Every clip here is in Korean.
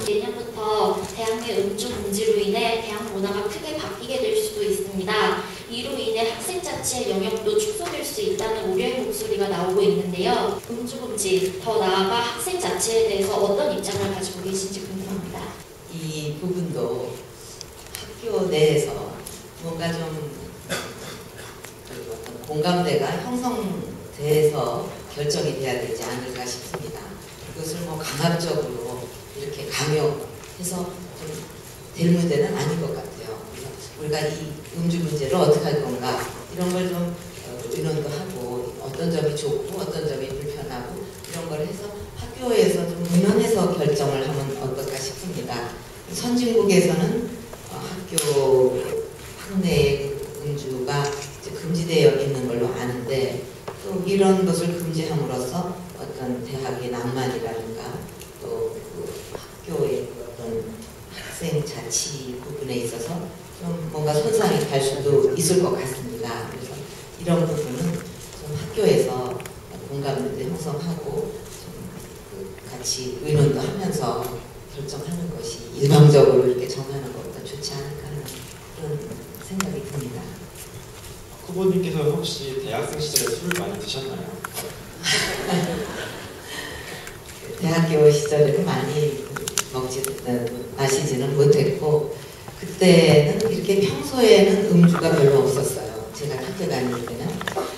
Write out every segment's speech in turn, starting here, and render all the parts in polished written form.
내년부터 대학 내 음주 금지로 인해 대학 문화가 크게 바뀌게 될 수도 있습니다. 이로 인해 학생 자체의 영역도 축소될 수 있다는 우려의 목소리가 나오고 있는데요. 음주 금지, 더 나아가 학생 자체에 대해서 어떤 입장을 가지고 계신지 궁금합니다. 이 부분도 학교 내에서 뭔가 좀 어떤 공감대가 형성돼서 결정이 돼야 되지 않을까 싶습니다. 그것을 뭐 강압적으로 이렇게 강요해서 좀 될 문제는 아닌 것 같아요. 그래서 우리가 이 음주 문제를 어떻게 할 건가 이런 걸 좀 의논도 하고 어떤 점이 좋고 어떤 점이 불편하고 이런 걸 해서 학교에서 좀 의논해서 결정을 하면 어떨까 싶습니다. 선진국에서는 학교 학내의 음주가 이제 금지되어 있는 걸로 아는데 또 이런 것을 금지함으로써 어떤 대학의 낭만이라든가 또 그 학교의 어떤 학생 자치 부분에 있어서 좀 뭔가 손상이 갈 수도 있을 것 같습니다. 그래서 이런 부분은 좀 학교에서 공감대도 형성하고 좀 같이 의논도 하면서 결정하는 것이 일방적으로 이렇게 정하는 것보다 좋지 않을까 하는 그런 생각이 듭니다. 후보님께서 혹시 대학생 시절에 술을 많이 드셨나요? 대학교 시절에는 많이 마시지는 못했고 그때는 이렇게 평소에는 음주가 별로 없었어요. 제가 학교 다닐 때는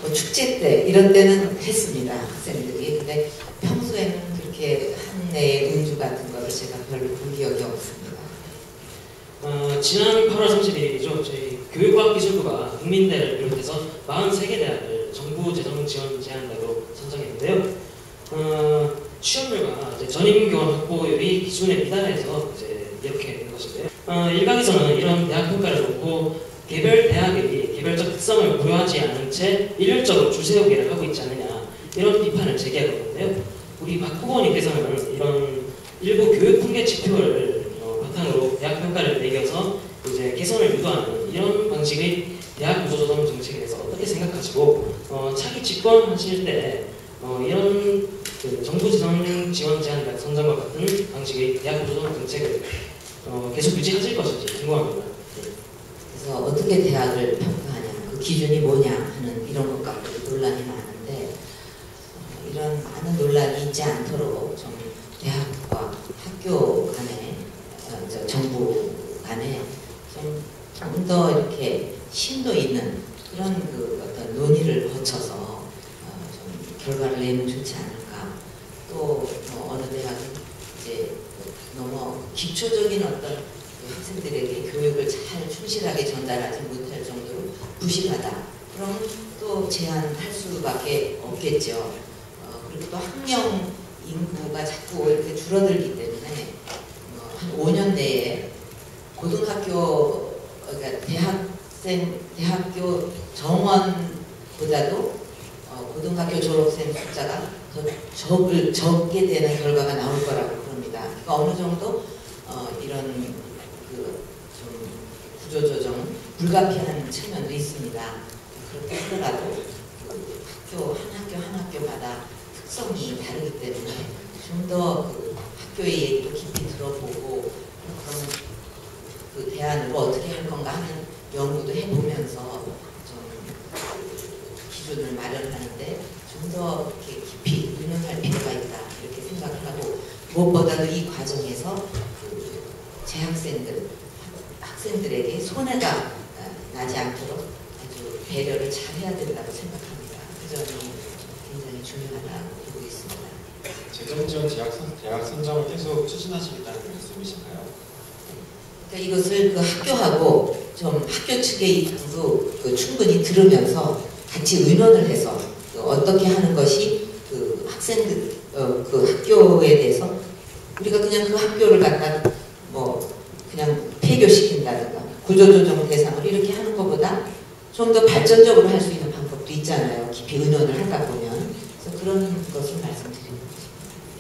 뭐 축제 때 이런 때는 했습니다. 학생들이. 근데 평소에는 그렇게 학내의 음주 같은 거를 제가 별로 본 기억이 없습니다. 지난 8월 30일이죠. 저희 교육과학기술부가 국민대를 비롯해서 43개 대학을 정부 재정 지원 제한대로 선정했는데요. 취업률과 전임교원 확보율이 기준에 미달해서 이렇게 된 것인데요. 일각에서는 이런 대학 평가를 놓고 개별 대학이 개별적 특성을 고려하지 않은 채 일률적으로 줄 세우기를 하고 있지 않느냐 이런 비판을 제기하고 있는데요. 우리 박 후보님께서는 이런 일부 교육 통계 지표를 바탕으로 대학 평가를 매겨서 개선을 유도하는 이런 방식의 대학 구조조정 정책에 대해서 어떻게 생각하시고 차기 집권하실 때 이런 정부 재정 지원 제한 선정과 같은 방식의 대학 구조조정 정책을 계속 유지하실 것인지 궁금합니다. 그래서 어떻게 대학을 평가하냐, 그 기준이 뭐냐 하는 이런 것 가지고 논란이 많은데 이런 많은 논란이 있지 않도록 좀 대학과 학교 간에 정부 간에 좀 더 이렇게 심도 있는 그런 어떤 논의를 거쳐서 좀 결과를 내면 좋지 않을까. 또 어느 대학은 이제 너무 기초적인 어떤 학생들에게 교육을 잘 충실하게 전달하지 못할 정도로 부실하다. 그럼 또 제한할 수밖에 없겠죠. 그리고 또 학령 인구가 자꾸 이렇게 줄어들기 때문에 한 5년 내에 고등학교 그러니까 대학교 정원보다도 고등학교 졸업생 숫자가 더 적게 되는 결과가 나올 거라고 그럽니다. 그러니까 어느 정도 이런 좀 구조조정은 불가피한 측면도 있습니다. 그렇게 하더라도 한 학교마다 특성이 다르기 때문에 좀 더 학교의 얘기도 깊이 들어보고 그런 그 대안으로 어떻게 할 건가 하는 연구도 해보면서 좀 기준을 마련하는데 좀 더 깊이 의논할 필요가 있다 이렇게 생각을 하고 무엇보다도 이 과정에서 학생들에게 손해가 나지 않도록 아주 배려를 잘 해야 된다고 생각합니다. 그 점이 굉장히 중요하다고 보고 있습니다. 재정 지원 대학 선정을 계속 추진하시겠다는 말씀이신가요? 그러니까 이것을 그 학교하고 좀 학교 측의 입장도 충분히 들으면서 같이 의논을 해서 어떻게 하는 것이 그 학생들 그 학교에 대해서 우리가 그냥 그 학교를 갖다 뭐 그냥 폐교시킨다든가 구조조정 대상을 이렇게 하는 것보다 좀 더 발전적으로 할 수 있는 방법도 있잖아요. 깊이 의논을 하다 보면. 그래서 그런 것을 말씀드리는 거죠.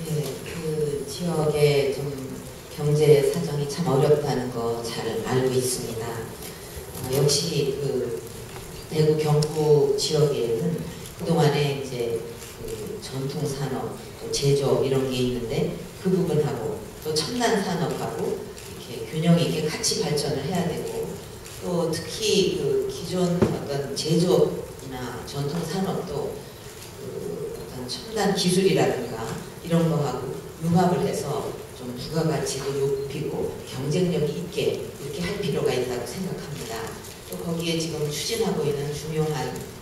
예, 그 지역의 좀 경제 사정이 참 어렵다는 거 잘 알고 있습니다. 역시 그 대구 경북 지역에는 그동안에 이제 그 전통 산업, 또 제조업 이런 게 있는데 그 부분하고 또 첨단 산업하고 이렇게 균형 있게 같이 발전을 해야 되고 또 특히 그 기존 어떤 제조업이나 전통 산업도 그 어떤 첨단 기술이라든가 이런 거하고 융합을 해서 좀 부가가치도 높이고 경쟁력이 있게 이렇게 할 필요가 있다고 생각합니다. 또 거기에 지금 추진하고 있는 중요한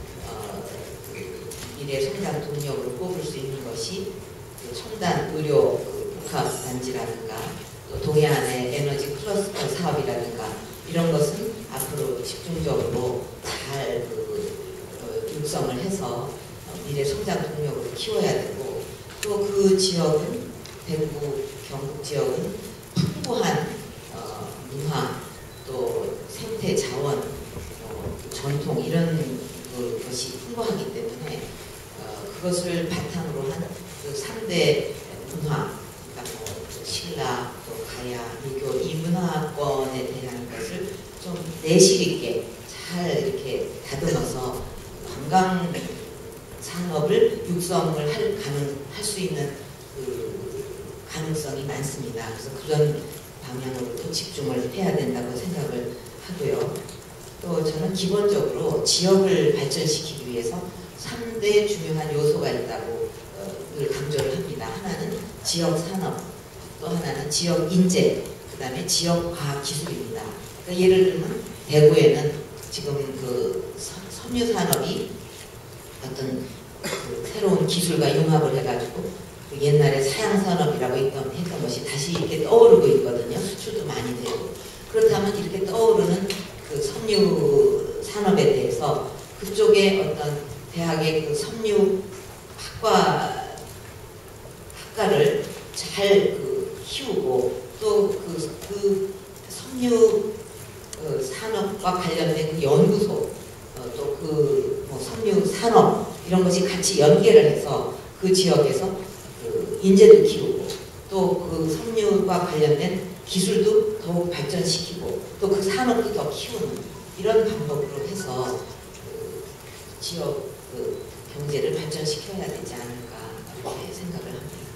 미래 성장 동력으로 꼽을 수 있는 것이 그 첨단 의료 그 복합 단지라든가 또 동해안의 에너지 클러스터 사업이라든가 이런 것은 앞으로 집중적으로 잘 육성을 해서 미래 성장 동력으로 키워야 되고 또 그 지역은 대구, 경북 지역은 풍부한 문화 또 생태 자원 전통 이런 것이 풍부하기 때문에 그것을 바탕으로 한 그 3대 문화 그러니까 뭐 신라 또 가야 유교 이 문화권에 대한 것을 좀 내실 있게 잘 이렇게 다듬어서 관광 산업을 육성을 할 수 있는 그 가능성이 많습니다. 그래서 그런 방향으로 또 집중을 해야 된다고 생각을 하고요. 또 저는 기본적으로 지역을 발전시키기 위해서 3대 중요한 요소가 있다고 늘 강조를 합니다. 하나는 지역 산업, 또 하나는 지역 인재, 그 다음에 지역 과학 기술입니다. 그러니까 예를 들면 대구에는 지금 그 섬유 산업이 어떤 그 새로운 기술과 융합을 해가지고 그 옛날에 사양 산업이라고 했던 것이 다시 이렇게 떠오르고 있거든요. 수출도 많이 되고 그렇다면 이렇게 떠오르는 그 섬유 산업에 대해서 그쪽에 어떤 대학의 그 섬유 학과를 잘 키우고 또 그 섬유 산업과 관련된 그 연구소 또 그 뭐 섬유 산업 이런 것이 같이 연계를 해서 그 지역에서 그 인재도 키우고 또 그 섬유와 관련된 기술도 더욱 발전시키고 또 그 산업도 더 키우는 이런 방법으로 해서 그 지역 그 경제를 발전시켜야 되지 않을까 이렇게 생각을 합니다.